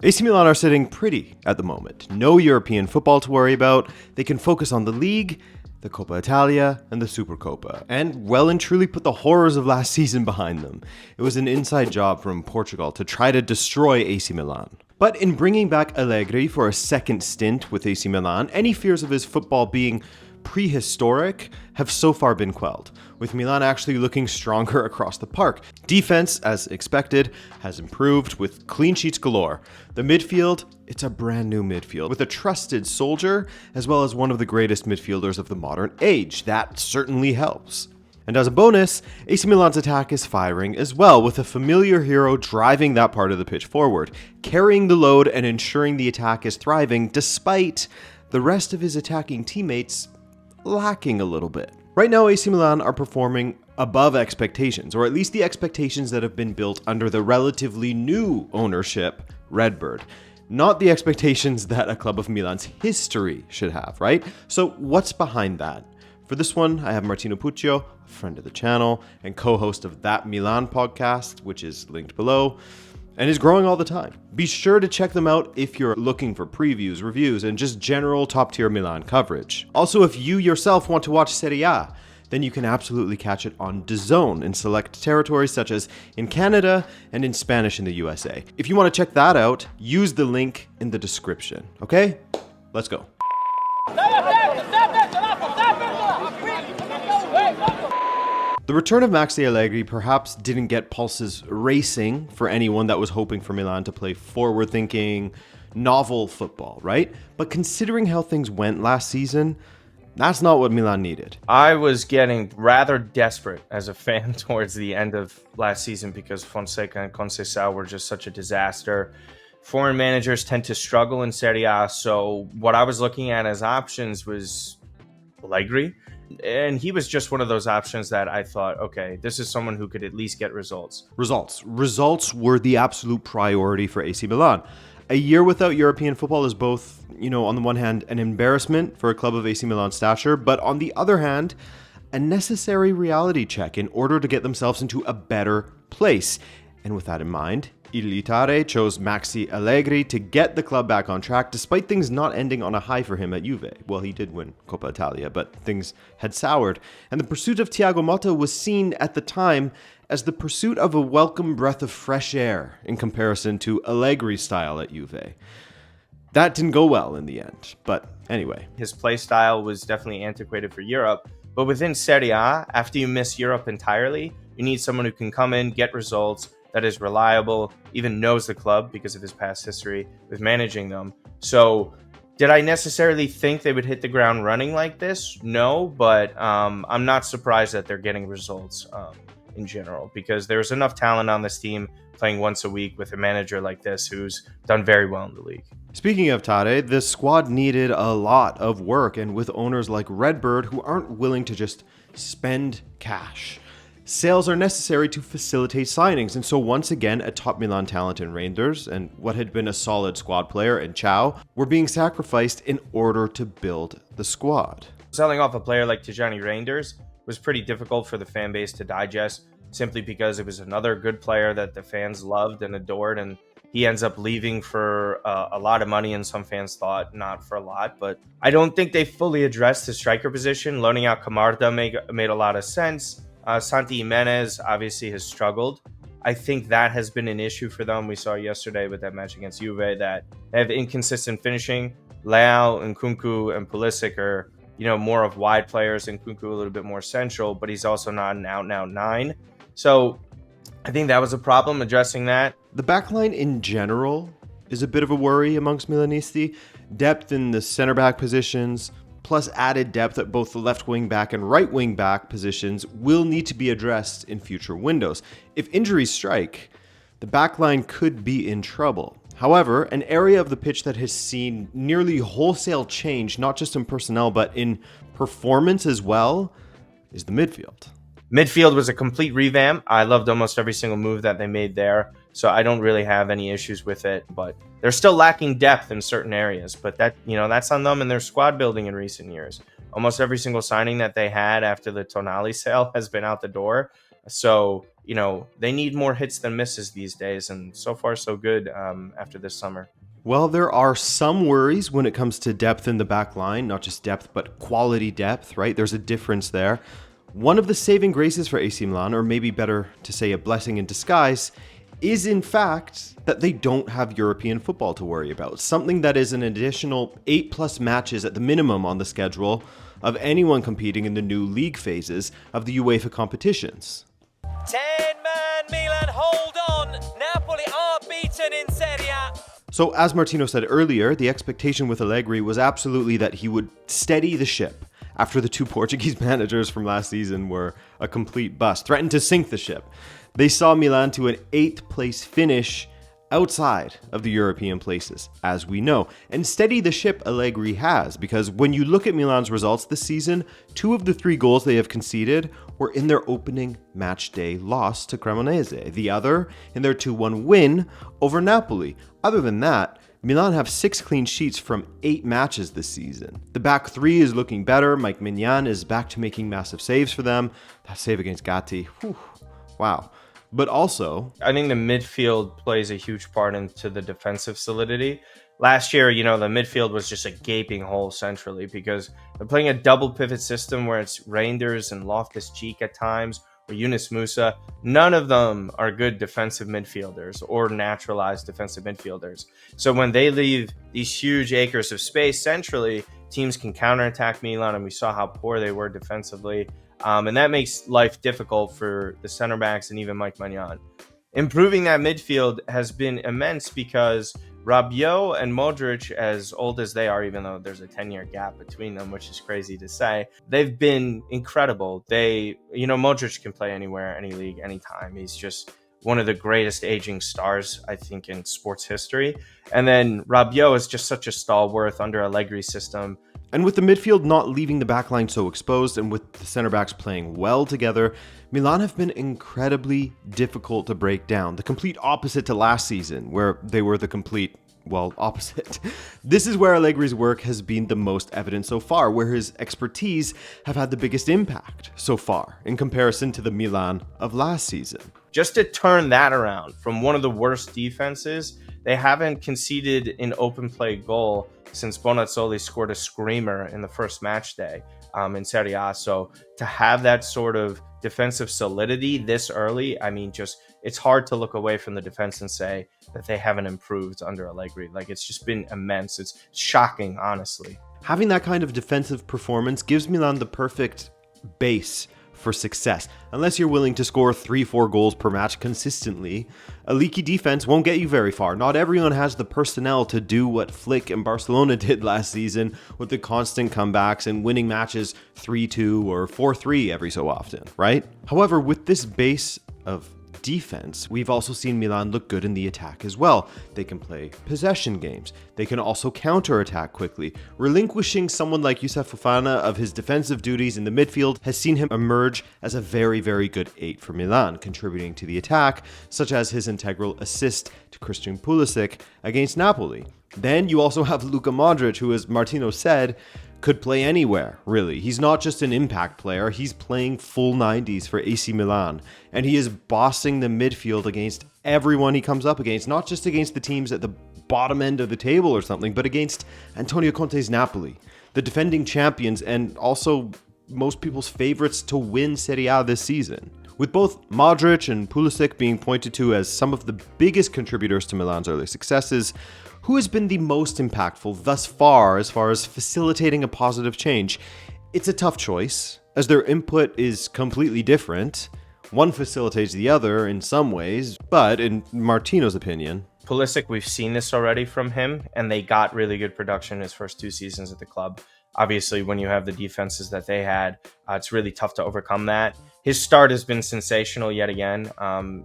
AC Milan are sitting pretty at the moment. No European football to worry about. They can focus on the league, the Coppa Italia, and the Supercoppa, and well and truly put the horrors of last season behind them. It was an inside job from Portugal to try to destroy AC Milan. But in bringing back Allegri for a second stint with AC Milan, any fears of his football being prehistoric have so far been quelled, with Milan actually looking stronger across the park. Defense, as expected, has improved with clean sheets galore. The midfield, it's a brand new midfield with a trusted soldier as well as one of the greatest midfielders of the modern age. That certainly helps. And as a bonus, AC Milan's attack is firing as well, with a familiar hero driving that part of the pitch forward, carrying the load and ensuring the attack is thriving despite the rest of his attacking teammates lacking a little bit. Right now, AC Milan are performing above expectations, or at least the expectations that have been built under the relatively new ownership, Redbird. Not the expectations that a club of Milan's history should have, right? So what's behind that? For this one, I have Martino Puccio, a friend of the channel and co-host of That Milan podcast, which is linked below, and is growing all the time. Be sure to check them out if you're looking for previews, reviews, and just general top-tier Milan coverage. Also, if you yourself want to watch Serie A, then you can absolutely catch it on DAZN in select territories such as in Canada and in Spanish in the USA. If you want to check that out, use the link in the description. Okay? Let's go. The return of Maxi Allegri perhaps didn't get pulses racing for anyone that was hoping for Milan to play forward-thinking, novel football, right? But considering how things went last season, that's not what Milan needed. I was getting rather desperate as a fan towards the end of last season because Fonseca and Conceição were just such a disaster. Foreign managers tend to struggle in Serie A, so what I was looking at as options was Allegri. And he was just one of those options that I thought, okay, this is someone who could at least get results. Results were the absolute priority for AC Milan. A year without European football is both, on the one hand, an embarrassment for a club of AC Milan stature, but on the other hand, a necessary reality check in order to get themselves into a better place. And with that in mind, Il Itare chose Maxi Allegri to get the club back on track, despite things not ending on a high for him at Juve. Well, he did win Coppa Italia, but things had soured. And the pursuit of Thiago Motta was seen at the time as the pursuit of a welcome breath of fresh air in comparison to Allegri's style at Juve. That didn't go well in the end, but anyway. His play style was definitely antiquated for Europe, but within Serie A, after you miss Europe entirely, you need someone who can come in, get results, that is reliable, even knows the club because of his past history with managing them. So did I necessarily think they would hit the ground running like this? No, but I'm not surprised that they're getting results in general because there's enough talent on this team playing once a week with a manager like this who's done very well in the league. Speaking of Tade, the squad needed a lot of work, and with owners like Redbird who aren't willing to just spend cash. Sales are necessary to facilitate signings, and so once again, a top Milan talent in Reinders and what had been a solid squad player in Ciao were being sacrificed in order to build the squad. Selling off a player like Tijani Reinders was pretty difficult for the fan base to digest, simply because it was another good player that the fans loved and adored, and he ends up leaving for a lot of money, and some fans thought not for a lot. But I don't think they fully addressed the striker position. Loaning out Camarda made a lot of sense. Santi Jimenez obviously has struggled. I think that has been an issue for them. We saw yesterday with that match against Juve that they have inconsistent finishing. Leao and Nkunku and Pulisic are, more of wide players, and Nkunku a little bit more central, but he's also not an out-and-out 9. So I think that was a problem, addressing that. The backline in general is a bit of a worry amongst Milanisti. Depth in the center-back positions, plus added depth at both the left wing back and right wing back positions will need to be addressed in future windows. If injuries strike, the backline could be in trouble. However, an area of the pitch that has seen nearly wholesale change, not just in personnel, but in performance as well, is the midfield. Midfield was a complete revamp. I loved almost every single move that they made there, so I don't really have any issues with it, but they're still lacking depth in certain areas, but that's on them and their squad building in recent years. Almost every single signing that they had after the Tonali sale has been out the door, So, they need more hits than misses these days. And so far, so good after this summer. Well, there are some worries when it comes to depth in the back line, not just depth, but quality depth, right? There's a difference there. One of the saving graces for AC Milan, or maybe better to say a blessing in disguise, is in fact that they don't have European football to worry about. Something that is an additional 8+ matches at the minimum on the schedule of anyone competing in the new league phases of the UEFA competitions. 10-man Milan, hold on. Napoli are beaten in Serie A. So as Martino said earlier, the expectation with Allegri was absolutely that he would steady the ship after the two Portuguese managers from last season were a complete bust, threatened to sink the ship. They saw Milan to an 8th place finish outside of the European places, as we know. And steady the ship Allegri has, because when you look at Milan's results this season, 2 of the 3 goals they have conceded were in their opening match day loss to Cremonese, the other in their 2-1 win over Napoli. Other than that, Milan have 6 clean sheets from 8 matches this season. The back 3 is looking better. Mike Mignan is back to making massive saves for them. That save against Gatti, whew, wow. But also, I think the midfield plays a huge part into the defensive solidity. Last year, the midfield was just a gaping hole centrally because they're playing a double pivot system where it's Reinders and Loftus-Cheek at times, or Yunus Musa. None of them are good defensive midfielders or naturalized defensive midfielders. So when they leave these huge acres of space centrally, teams can counterattack Milan, and we saw how poor they were defensively. And that makes life difficult for the center backs and even Mike Maignan. Improving that midfield has been immense because Rabiot and Modric, as old as they are, even though there's a 10-year gap between them, which is crazy to say, they've been incredible. Modric can play anywhere, any league, anytime. He's just one of the greatest aging stars, I think, in sports history. And then Rabiot is just such a stalwart under Allegri's system. And with the midfield not leaving the backline so exposed and with the center backs playing well together, Milan have been incredibly difficult to break down. The complete opposite to last season, where they were the complete, opposite. This is where Allegri's work has been the most evident so far, where his expertise have had the biggest impact so far in comparison to the Milan of last season. Just to turn that around from one of the worst defenses, they haven't conceded an open play goal since Bonazzoli scored a screamer in the first match day in Serie A. So to have that sort of defensive solidity this early, it's hard to look away from the defense and say that they haven't improved under Allegri. It's just been immense. It's shocking, honestly. Having that kind of defensive performance gives Milan the perfect base for success. Unless you're willing to score 3-4 goals per match consistently, a leaky defense won't get you very far. Not everyone has the personnel to do what Flick and Barcelona did last season with the constant comebacks and winning matches 3-2 or 4-3 every so often, right? However, with this base of defense, we've also seen Milan look good in the attack as well. They can play possession games. They can also counter-attack quickly. Relinquishing someone like Youssouf Fofana of his defensive duties in the midfield has seen him emerge as a very, very good 8 for Milan, contributing to the attack, such as his integral assist to Christian Pulisic against Napoli. Then you also have Luka Modric, who, as Martino said, could play anywhere, really. He's not just an impact player, he's playing full 90s for AC Milan. And he is bossing the midfield against everyone he comes up against, not just against the teams at the bottom end of the table or something, but against Antonio Conte's Napoli, the defending champions and also most people's favorites to win Serie A this season. With both Modric and Pulisic being pointed to as some of the biggest contributors to Milan's early successes, who has been the most impactful thus far as facilitating a positive change? It's a tough choice, as their input is completely different. One facilitates the other in some ways, but in Martino's opinion, Pulisic, we've seen this already from him, and they got really good production in his first 2 seasons at the club. Obviously, when you have the defenses that they had, it's really tough to overcome that. His start has been sensational yet again.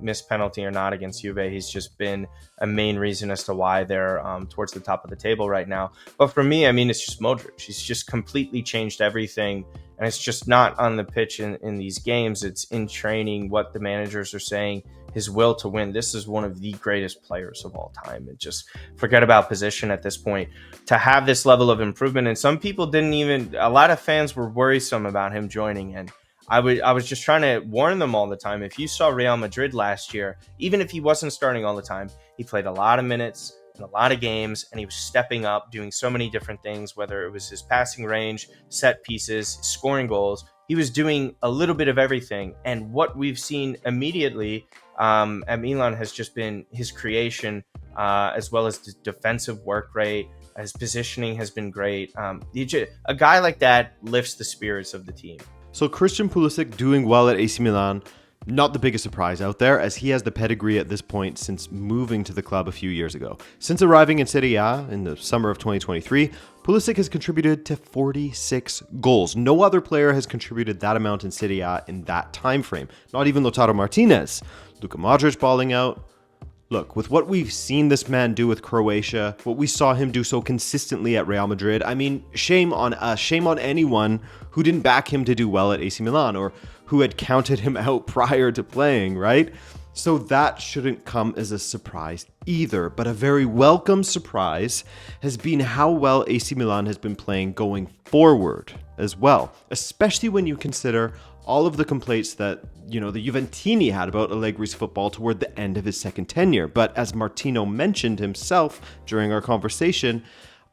Missed penalty or not against Juve, he's just been a main reason as to why they're towards the top of the table right now. But for me, it's just Modric. He's just completely changed everything. And it's just not on the pitch in these games. It's in training, what the managers are saying, his will to win. This is one of the greatest players of all time. And just forget about position at this point. To have this level of improvement, and some people a lot of fans were worrisome about him joining. And I was just trying to warn them all the time. If you saw Real Madrid last year, even if he wasn't starting all the time, he played a lot of minutes in a lot of games, and he was stepping up, doing so many different things, whether it was his passing range, set pieces, scoring goals. He was doing a little bit of everything. And what we've seen immediately at Milan has just been his creation, as well as the defensive work rate. His positioning has been great. A guy like that lifts the spirits of the team. So Christian Pulisic doing well at AC Milan, not the biggest surprise out there, as he has the pedigree at this point since moving to the club a few years ago. Since arriving in Serie A in the summer of 2023, Pulisic has contributed to 46 goals. No other player has contributed that amount in Serie A in that time frame. Not even Lautaro Martinez. Luka Modric balling out. Look, with what we've seen this man do with Croatia, what we saw him do so consistently at Real Madrid, I mean, shame on us, shame on anyone who didn't back him to do well at AC Milan or who had counted him out prior to playing, right? So that shouldn't come as a surprise either, but a very welcome surprise has been how well AC Milan has been playing going forward as well, especially when you consider all of the complaints that, the Juventini had about Allegri's football toward the end of his second tenure. But as Martino mentioned himself during our conversation,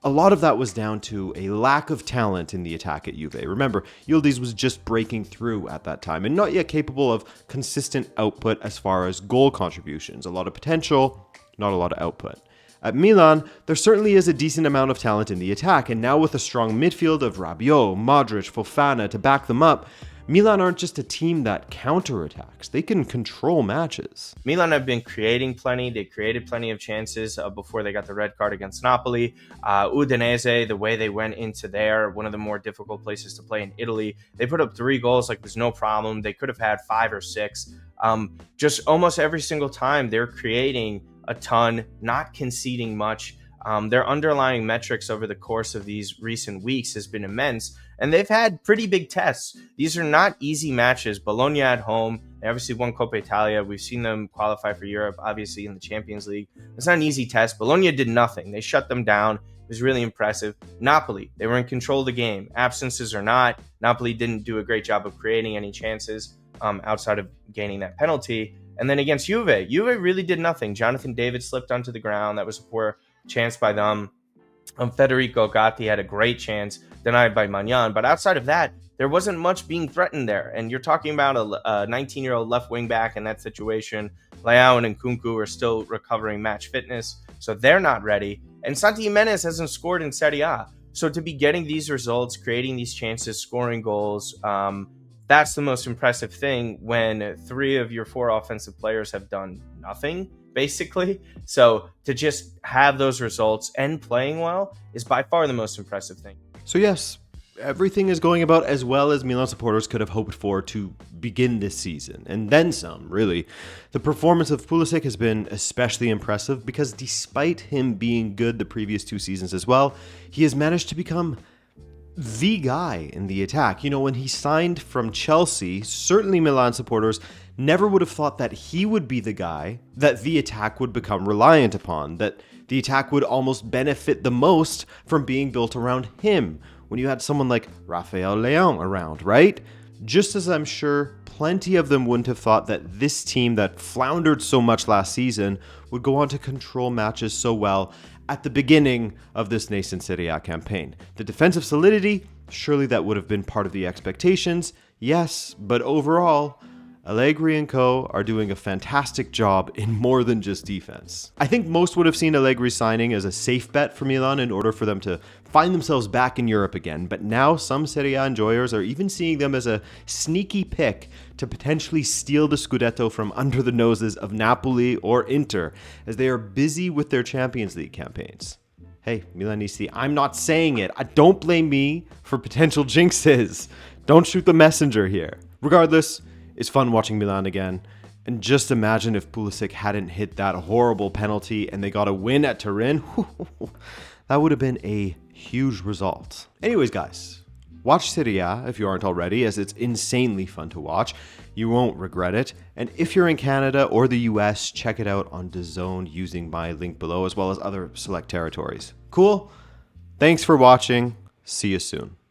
a lot of that was down to a lack of talent in the attack at Juve. Remember, Yildiz was just breaking through at that time and not yet capable of consistent output as far as goal contributions. A lot of potential, not a lot of output. At Milan, there certainly is a decent amount of talent in the attack, and now with a strong midfield of Rabiot, Modric, Fofana to back them up, Milan aren't just a team that counterattacks. They can control matches. Milan have been creating plenty. They created plenty of chances before they got the red card against Napoli. Udinese, the way they went into there, one of the more difficult places to play in Italy, they put up 3 goals like there's no problem. They could have had 5 or 6. Just almost every single time they're creating a ton, not conceding much. Their underlying metrics over the course of these recent weeks has been immense, and they've had pretty big tests. These are not easy matches. Bologna at home, they obviously won Coppa Italia. We've seen them qualify for Europe, obviously in the Champions League. It's not an easy test. Bologna did nothing. They shut them down. It was really impressive. Napoli, they were in control of the game. Absences or not, Napoli didn't do a great job of creating any chances outside of gaining that penalty. And then against Juve really did nothing. Jonathan David slipped onto the ground. That was a poor chance by them. Federico Gatti had a great chance denied by Magnan, but outside of that, there wasn't much being threatened there. And you're talking about a 19-year-old left wing back in that situation. Leao and Nkunku are still recovering match fitness, so they're not ready. And Santi Jimenez hasn't scored in Serie A. So to be getting these results, creating these chances, scoring goals, that's the most impressive thing when 3 of your 4 offensive players have done nothing, basically. So to just have those results and playing well is by far the most impressive thing. So yes, everything is going about as well as Milan supporters could have hoped for to begin this season, and then some, really. The performance of Pulisic has been especially impressive because despite him being good the previous 2 seasons as well, he has managed to become the guy in the attack. When he signed from Chelsea, certainly Milan supporters never would have thought that he would be the guy that the attack would become reliant upon, that the attack would almost benefit the most from being built around him when you had someone like Rafael Leão around, right? Just as I'm sure plenty of them wouldn't have thought that this team that floundered so much last season would go on to control matches so well at the beginning of this nascent Serie A campaign. The defensive solidity, surely that would have been part of the expectations, yes, but overall, Allegri and co. are doing a fantastic job in more than just defense. I think most would have seen Allegri's signing as a safe bet for Milan in order for them to find themselves back in Europe again, but now some Serie A enjoyers are even seeing them as a sneaky pick to potentially steal the Scudetto from under the noses of Napoli or Inter, as they are busy with their Champions League campaigns. Hey, Milanisti, I'm not saying it. Don't blame me for potential jinxes. Don't shoot the messenger here. Regardless, it's fun watching Milan again. And just imagine if Pulisic hadn't hit that horrible penalty and they got a win at Turin. That would have been a huge result. Anyways, guys, watch Serie A if you aren't already, as it's insanely fun to watch. You won't regret it. And if you're in Canada or the US, check it out on DAZN using my link below, as well as other select territories. Cool? Thanks for watching. See you soon.